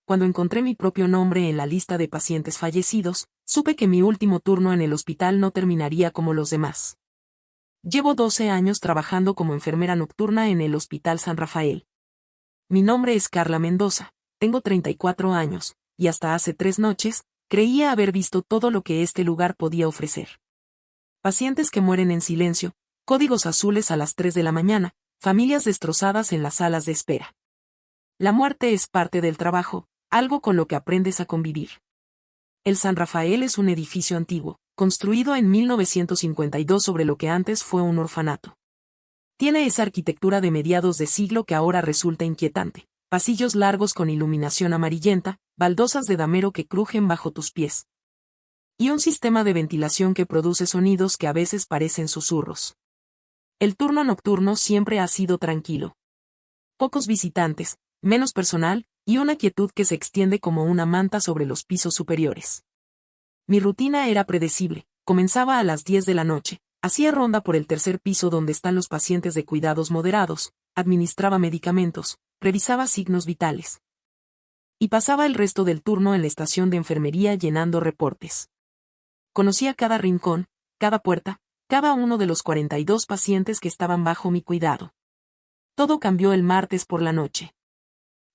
cuando encontré mi propio nombre en la lista de pacientes fallecidos, supe que mi último turno en el hospital no terminaría como los demás. Llevo 12 años trabajando como enfermera nocturna en el Hospital San Rafael. Mi nombre es Carla Mendoza, tengo 34 años, y hasta hace 3 noches, creía haber visto todo lo que este lugar podía ofrecer. Pacientes que mueren en silencio, códigos azules a las 3 de la mañana, familias destrozadas en las salas de espera. La muerte es parte del trabajo, algo con lo que aprendes a convivir. El San Rafael es un edificio antiguo, construido en 1952 sobre lo que antes fue un orfanato. Tiene esa arquitectura de mediados de siglo que ahora resulta inquietante, pasillos largos con iluminación amarillenta, baldosas de damero que crujen bajo tus pies. Y un sistema de ventilación que produce sonidos que a veces parecen susurros. El turno nocturno siempre ha sido tranquilo. Pocos visitantes, menos personal, y una quietud que se extiende como una manta sobre los pisos superiores. Mi rutina era predecible, comenzaba a las 10 de la noche, hacía ronda por el tercer piso donde están los pacientes de cuidados moderados, administraba medicamentos, revisaba signos vitales. Y pasaba el resto del turno en la estación de enfermería llenando reportes. Conocía cada rincón, cada puerta, cada uno de los 42 pacientes que estaban bajo mi cuidado. Todo cambió el martes por la noche.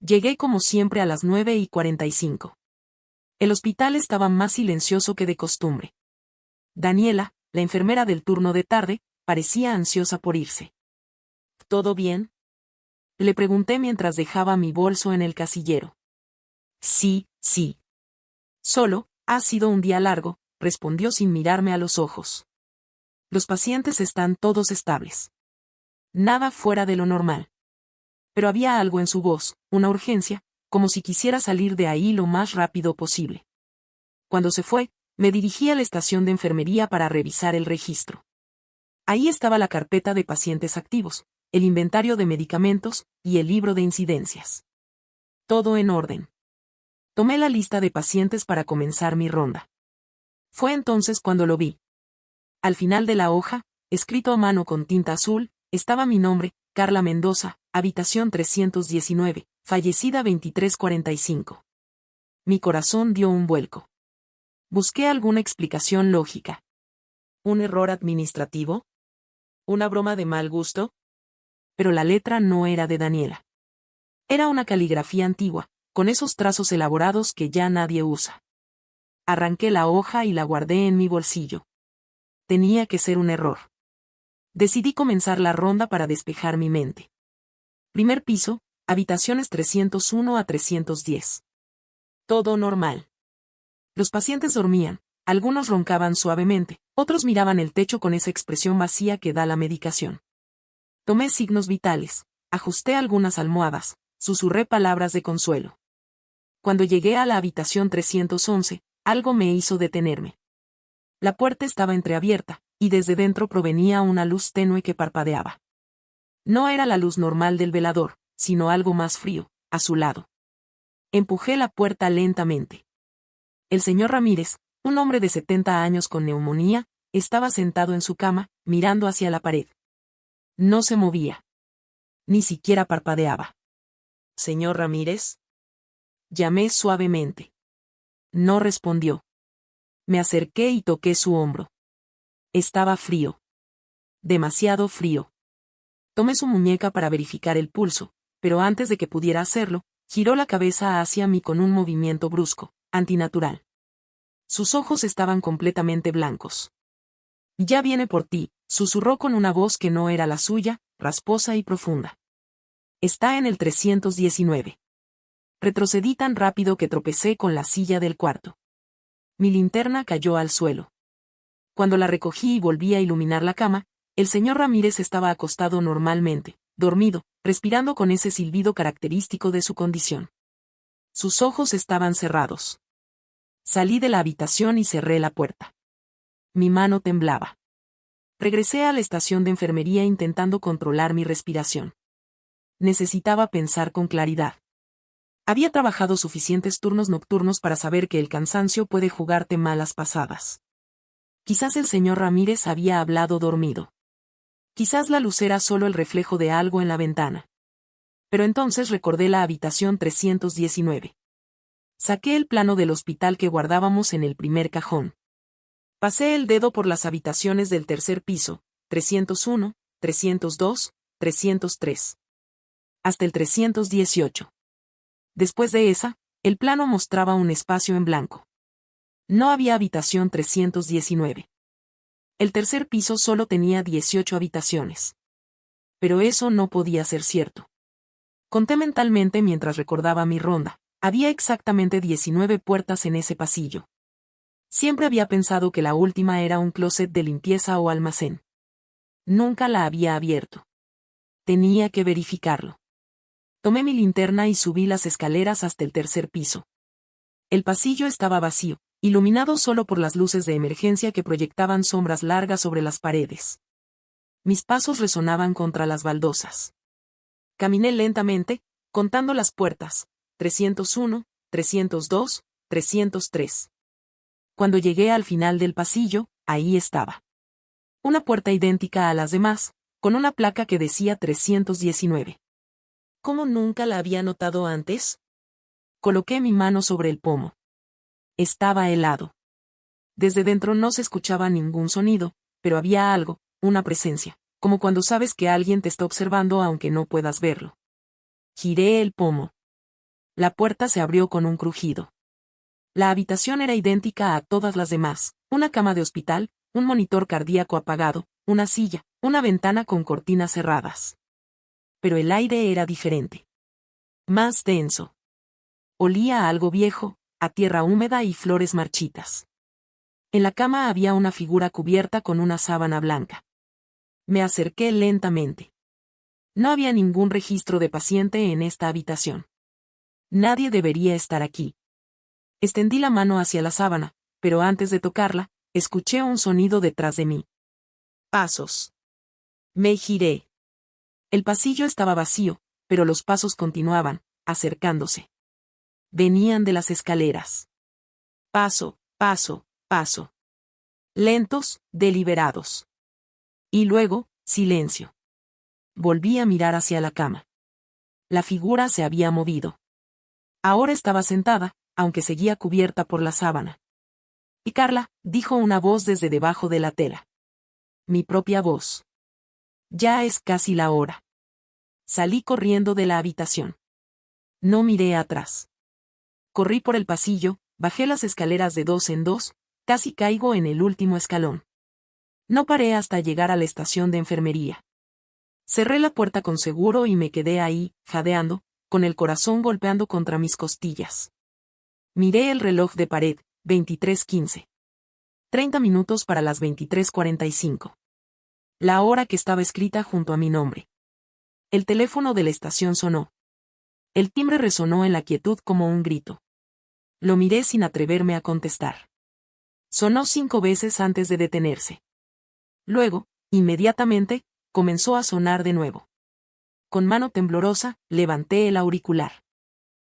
Llegué como siempre a las 9:45. El hospital estaba más silencioso que de costumbre. Daniela, la enfermera del turno de tarde, parecía ansiosa por irse. ¿Todo bien?, le pregunté mientras dejaba mi bolso en el casillero. Sí. Solo, ha sido un día largo, respondió sin mirarme a los ojos. Los pacientes están todos estables. Nada fuera de lo normal. Pero había algo en su voz, una urgencia, como si quisiera salir de ahí lo más rápido posible. Cuando se fue, me dirigí a la estación de enfermería para revisar el registro. Ahí estaba la carpeta de pacientes activos, el inventario de medicamentos, y el libro de incidencias. Todo en orden. Tomé la lista de pacientes para comenzar mi ronda. Fue entonces cuando lo vi. Al final de la hoja, escrito a mano con tinta azul, estaba mi nombre, Carla Mendoza, habitación 319, fallecida 23:45. Mi corazón dio un vuelco. Busqué alguna explicación lógica. ¿Un error administrativo? ¿Una broma de mal gusto? Pero la letra no era de Daniela. Era una caligrafía antigua, con esos trazos elaborados que ya nadie usa. Arranqué la hoja y la guardé en mi bolsillo. Tenía que ser un error. Decidí comenzar la ronda para despejar mi mente. Primer piso, habitaciones 301 a 310. Todo normal. Los pacientes dormían, algunos roncaban suavemente, otros miraban el techo con esa expresión vacía que da la medicación. Tomé signos vitales, ajusté algunas almohadas, susurré palabras de consuelo. Cuando llegué a la habitación 311, algo me hizo detenerme. La puerta estaba entreabierta, y desde dentro provenía una luz tenue que parpadeaba. No era la luz normal del velador, sino algo más frío, azulado. Empujé la puerta lentamente. El señor Ramírez, un hombre de 70 años con neumonía, estaba sentado en su cama, mirando hacia la pared. No se movía. Ni siquiera parpadeaba. ¿Señor Ramírez? Llamé suavemente. No respondió. Me acerqué y toqué su hombro. Estaba frío. Demasiado frío. Tomé su muñeca para verificar el pulso, pero antes de que pudiera hacerlo, giró la cabeza hacia mí con un movimiento brusco, antinatural. Sus ojos estaban completamente blancos. Ya viene por ti, susurró con una voz que no era la suya, rasposa y profunda. Está en el 319. Retrocedí tan rápido que tropecé con la silla del cuarto. Mi linterna cayó al suelo. Cuando la recogí y volví a iluminar la cama, el señor Ramírez estaba acostado normalmente, dormido, respirando con ese silbido característico de su condición. Sus ojos estaban cerrados. Salí de la habitación y cerré la puerta. Mi mano temblaba. Regresé a la estación de enfermería intentando controlar mi respiración. Necesitaba pensar con claridad. Había trabajado suficientes turnos nocturnos para saber que el cansancio puede jugarte malas pasadas. Quizás el señor Ramírez había hablado dormido. Quizás la luz era solo el reflejo de algo en la ventana. Pero entonces recordé la habitación 319. Saqué el plano del hospital que guardábamos en el primer cajón. Pasé el dedo por las habitaciones del tercer piso, 301, 302, 303. Hasta el 318. Después de esa, el plano mostraba un espacio en blanco. No había habitación 319. El tercer piso solo tenía 18 habitaciones. Pero eso no podía ser cierto. Conté mentalmente mientras recordaba mi ronda. Había exactamente 19 puertas en ese pasillo. Siempre había pensado que la última era un closet de limpieza o almacén. Nunca la había abierto. Tenía que verificarlo. Tomé mi linterna y subí las escaleras hasta el tercer piso. El pasillo estaba vacío, iluminado solo por las luces de emergencia que proyectaban sombras largas sobre las paredes. Mis pasos resonaban contra las baldosas. Caminé lentamente, contando las puertas, 301, 302, 303. Cuando llegué al final del pasillo, ahí estaba. Una puerta idéntica a las demás, con una placa que decía 319. ¿Cómo nunca la había notado antes? Coloqué mi mano sobre el pomo. Estaba helado. Desde dentro no se escuchaba ningún sonido, pero había algo, una presencia, como cuando sabes que alguien te está observando aunque no puedas verlo. Giré el pomo. La puerta se abrió con un crujido. La habitación era idéntica a todas las demás, una cama de hospital, un monitor cardíaco apagado, una silla, una ventana con cortinas cerradas. Pero el aire era diferente. Más denso. Olía a algo viejo, a tierra húmeda y flores marchitas. En la cama había una figura cubierta con una sábana blanca. Me acerqué lentamente. No había ningún registro de paciente en esta habitación. Nadie debería estar aquí. Extendí la mano hacia la sábana, pero antes de tocarla, escuché un sonido detrás de mí. Pasos. Me giré. El pasillo estaba vacío, pero los pasos continuaban, acercándose. Venían de las escaleras. Paso, paso, paso. Lentos, deliberados. Y luego, silencio. Volví a mirar hacia la cama. La figura se había movido. Ahora estaba sentada, aunque seguía cubierta por la sábana. Y Carla, dijo una voz desde debajo de la tela. Mi propia voz. Ya es casi la hora. Salí corriendo de la habitación. No miré atrás. Corrí por el pasillo, bajé las escaleras de 2 en 2, casi caigo en el último escalón. No paré hasta llegar a la estación de enfermería. Cerré la puerta con seguro y me quedé ahí, jadeando, con el corazón golpeando contra mis costillas. Miré el reloj de pared, 23:15. 30 minutos para las 23:45. La hora que estaba escrita junto a mi nombre. El teléfono de la estación sonó. El timbre resonó en la quietud como un grito. Lo miré sin atreverme a contestar. Sonó 5 veces antes de detenerse. Luego, inmediatamente, comenzó a sonar de nuevo. Con mano temblorosa, levanté el auricular.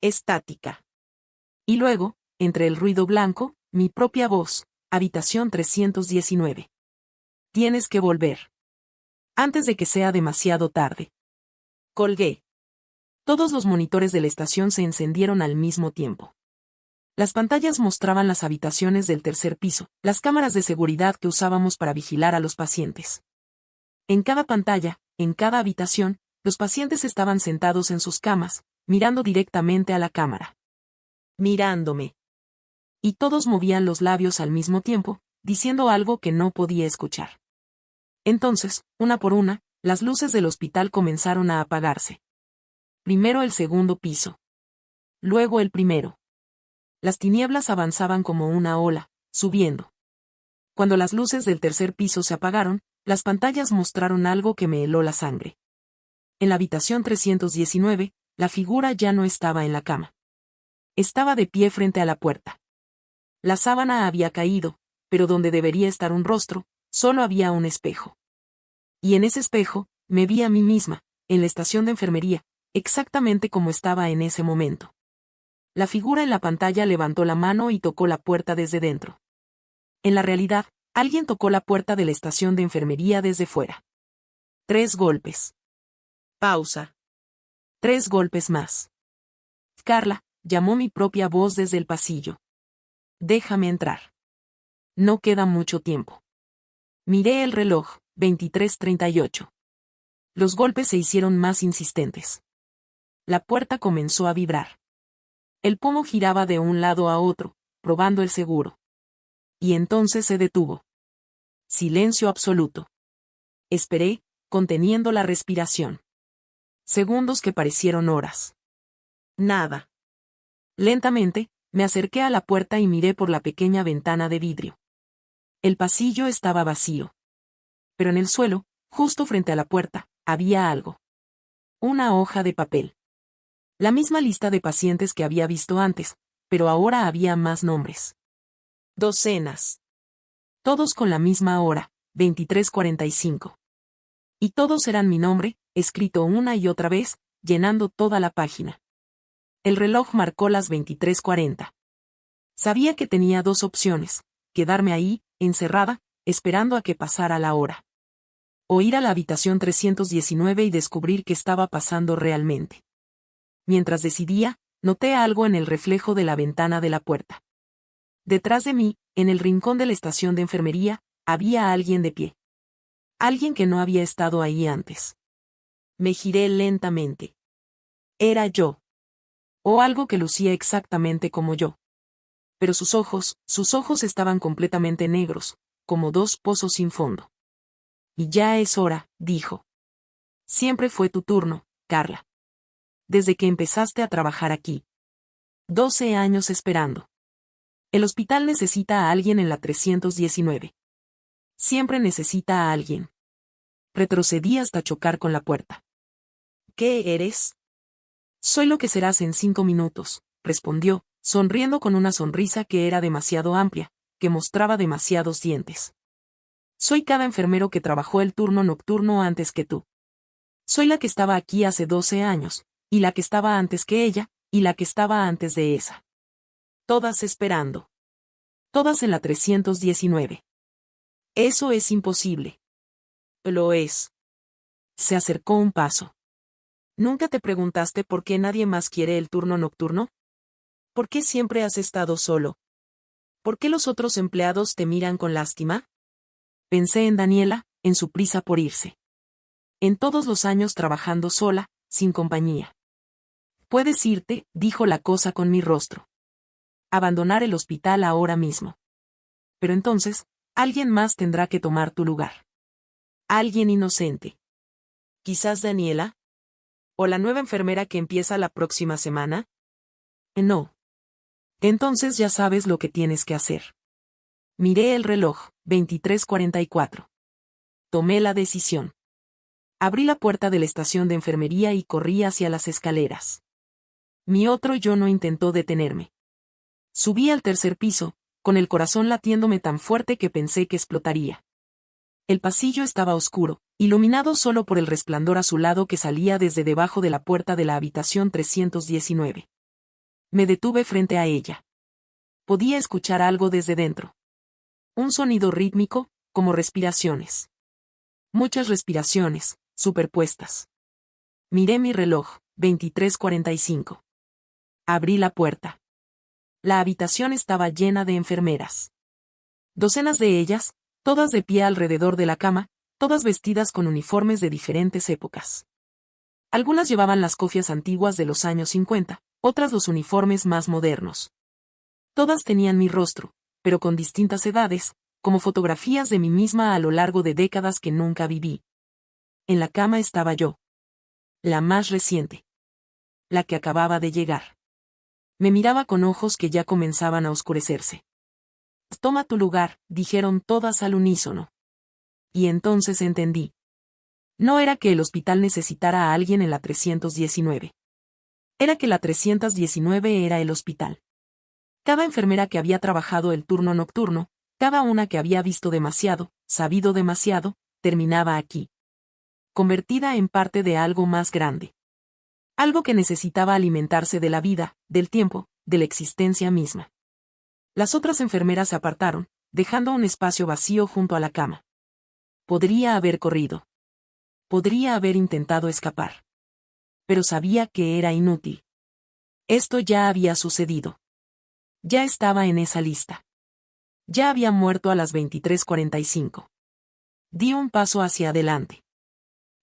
Estática. Y luego, entre el ruido blanco, mi propia voz, habitación 319. Tienes que volver. Antes de que sea demasiado tarde. Colgué. Todos los monitores de la estación se encendieron al mismo tiempo. Las pantallas mostraban las habitaciones del tercer piso, las cámaras de seguridad que usábamos para vigilar a los pacientes. En cada pantalla, en cada habitación, los pacientes estaban sentados en sus camas, mirando directamente a la cámara. Mirándome. Y todos movían los labios al mismo tiempo, diciendo algo que no podía escuchar. Entonces, una por una, las luces del hospital comenzaron a apagarse. Primero el segundo piso. Luego el primero. Las tinieblas avanzaban como una ola, subiendo. Cuando las luces del tercer piso se apagaron, las pantallas mostraron algo que me heló la sangre. En la habitación 319, la figura ya no estaba en la cama. Estaba de pie frente a la puerta. La sábana había caído, pero donde debería estar un rostro, solo había un espejo. Y en ese espejo, me vi a mí misma, en la estación de enfermería, exactamente como estaba en ese momento. La figura en la pantalla levantó la mano y tocó la puerta desde dentro. En la realidad, alguien tocó la puerta de la estación de enfermería desde fuera. 3 golpes. Pausa. 3 golpes más. Carla, llamó mi propia voz desde el pasillo. Déjame entrar. No queda mucho tiempo. Miré el reloj, 23:38. Los golpes se hicieron más insistentes. La puerta comenzó a vibrar. El pomo giraba de un lado a otro, probando el seguro. Y entonces se detuvo. Silencio absoluto. Esperé, conteniendo la respiración. Segundos que parecieron horas. Nada. Lentamente, me acerqué a la puerta y miré por la pequeña ventana de vidrio. El pasillo estaba vacío. Pero en el suelo, justo frente a la puerta, había algo. Una hoja de papel. La misma lista de pacientes que había visto antes, pero ahora había más nombres. Docenas. Todos con la misma hora, 23:45. Y todos eran mi nombre, escrito una y otra vez, llenando toda la página. El reloj marcó las 23:40. Sabía que tenía dos opciones: quedarme ahí, encerrada, esperando a que pasara la hora. O ir a la habitación 319 y descubrir qué estaba pasando realmente. Mientras decidía, noté algo en el reflejo de la ventana de la puerta. Detrás de mí, en el rincón de la estación de enfermería, había alguien de pie. Alguien que no había estado ahí antes. Me giré lentamente. Era yo. O algo que lucía exactamente como yo. Pero sus ojos estaban completamente negros, como dos pozos sin fondo. Y ya es hora, dijo. Siempre fue tu turno, Carla. Desde que empezaste a trabajar aquí. 12 años esperando. El hospital necesita a alguien en la 319. Siempre necesita a alguien. Retrocedí hasta chocar con la puerta. ¿Qué eres? Soy lo que serás en 5 minutos, respondió, sonriendo con una sonrisa que era demasiado amplia, que mostraba demasiados dientes. Soy cada enfermero que trabajó el turno nocturno antes que tú. Soy la que estaba aquí hace 12 años, y la que estaba antes que ella, y la que estaba antes de esa. Todas esperando. Todas en la 319. Eso es imposible. Lo es. Se acercó un paso. ¿Nunca te preguntaste por qué nadie más quiere el turno nocturno? ¿Por qué siempre has estado solo? ¿Por qué los otros empleados te miran con lástima? Pensé en Daniela, en su prisa por irse. En todos los años trabajando sola, sin compañía. Puedes irte, dijo la cosa con mi rostro. Abandonar el hospital ahora mismo. Pero entonces, alguien más tendrá que tomar tu lugar. Alguien inocente. Quizás Daniela. ¿O la nueva enfermera que empieza la próxima semana? No. Entonces ya sabes lo que tienes que hacer. Miré el reloj, 23:44. Tomé la decisión. Abrí la puerta de la estación de enfermería y corrí hacia las escaleras. Mi otro yo no intentó detenerme. Subí al tercer piso, con el corazón latiéndome tan fuerte que pensé que explotaría. El pasillo estaba oscuro, iluminado solo por el resplandor azulado que salía desde debajo de la puerta de la habitación 319. Me detuve frente a ella. Podía escuchar algo desde dentro. Un sonido rítmico, como respiraciones. Muchas respiraciones, superpuestas. Miré mi reloj, 23:45. Abrí la puerta. La habitación estaba llena de enfermeras. Docenas de ellas, todas de pie alrededor de la cama, todas vestidas con uniformes de diferentes épocas. Algunas llevaban las cofias antiguas de los años 50, otras los uniformes más modernos. Todas tenían mi rostro, pero con distintas edades, como fotografías de mí misma a lo largo de décadas que nunca viví. En la cama estaba yo. La más reciente. La que acababa de llegar. Me miraba con ojos que ya comenzaban a oscurecerse. Toma tu lugar, dijeron todas al unísono. Y entonces entendí. No era que el hospital necesitara a alguien en la 319. Era que la 319 era el hospital. Cada enfermera que había trabajado el turno nocturno, cada una que había visto demasiado, sabido demasiado, terminaba aquí. Convertida en parte de algo más grande. Algo que necesitaba alimentarse de la vida, del tiempo, de la existencia misma. Las otras enfermeras se apartaron, dejando un espacio vacío junto a la cama. Podría haber corrido. Podría haber intentado escapar. Pero sabía que era inútil. Esto ya había sucedido. Ya estaba en esa lista. Ya había muerto a las 23:45. Di un paso hacia adelante.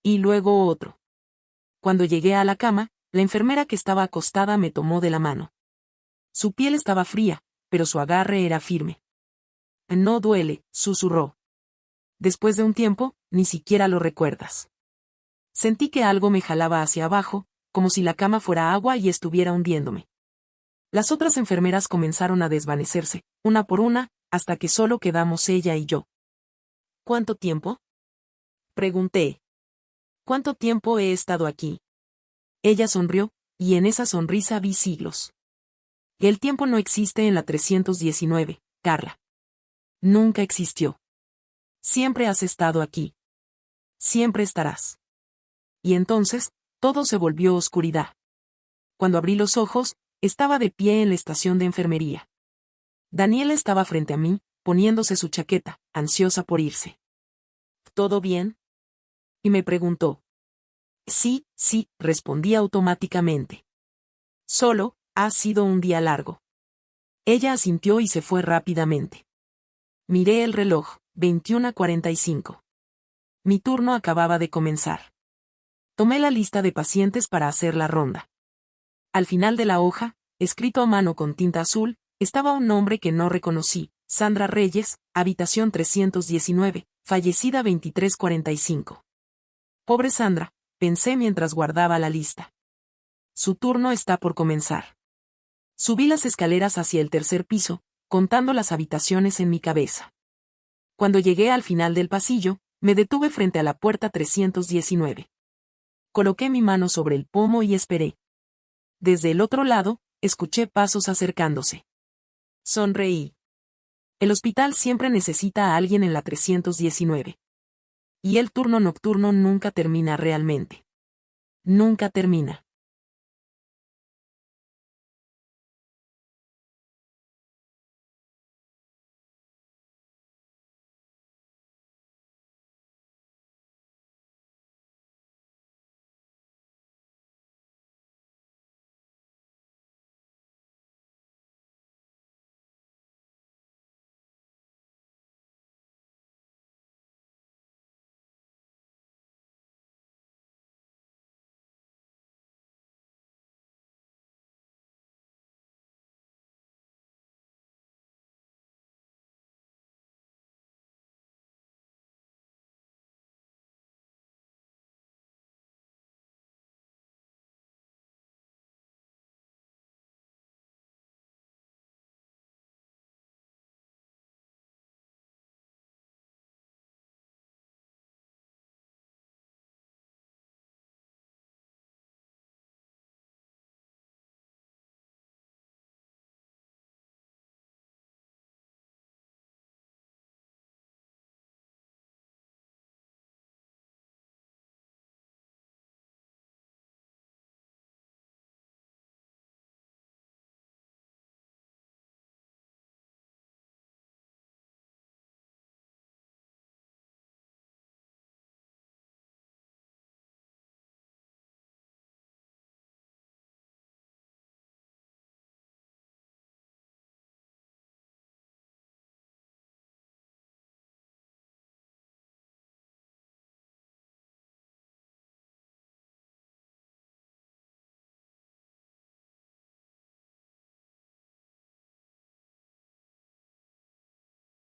Y luego otro. Cuando llegué a la cama, la enfermera que estaba acostada me tomó de la mano. Su piel estaba fría, pero su agarre era firme. No duele, susurró. Después de un tiempo, ni siquiera lo recuerdas. Sentí que algo me jalaba hacia abajo, como si la cama fuera agua y estuviera hundiéndome. Las otras enfermeras comenzaron a desvanecerse, una por una, hasta que solo quedamos ella y yo. ¿Cuánto tiempo? Pregunté. ¿Cuánto tiempo he estado aquí? Ella sonrió, y en esa sonrisa vi siglos. El tiempo no existe en la 319, Carla. Nunca existió. Siempre has estado aquí. Siempre estarás. Y entonces, todo se volvió oscuridad. Cuando abrí los ojos, estaba de pie en la estación de enfermería. Daniela estaba frente a mí, poniéndose su chaqueta, ansiosa por irse. ¿Todo bien? Y me preguntó. Sí, sí, respondí automáticamente. Solo, ha sido un día largo. Ella asintió y se fue rápidamente. Miré el reloj, 21:45. Mi turno acababa de comenzar. Tomé la lista de pacientes para hacer la ronda. Al final de la hoja, escrito a mano con tinta azul, estaba un nombre que no reconocí, Sandra Reyes, habitación 319, fallecida 23:45. Pobre Sandra, pensé mientras guardaba la lista. Su turno está por comenzar. Subí las escaleras hacia el tercer piso, contando las habitaciones en mi cabeza. Cuando llegué al final del pasillo, me detuve frente a la puerta 319. Coloqué mi mano sobre el pomo y esperé. Desde el otro lado, escuché pasos acercándose. Sonreí. El hospital siempre necesita a alguien en la 319. Y el turno nocturno nunca termina realmente. Nunca termina.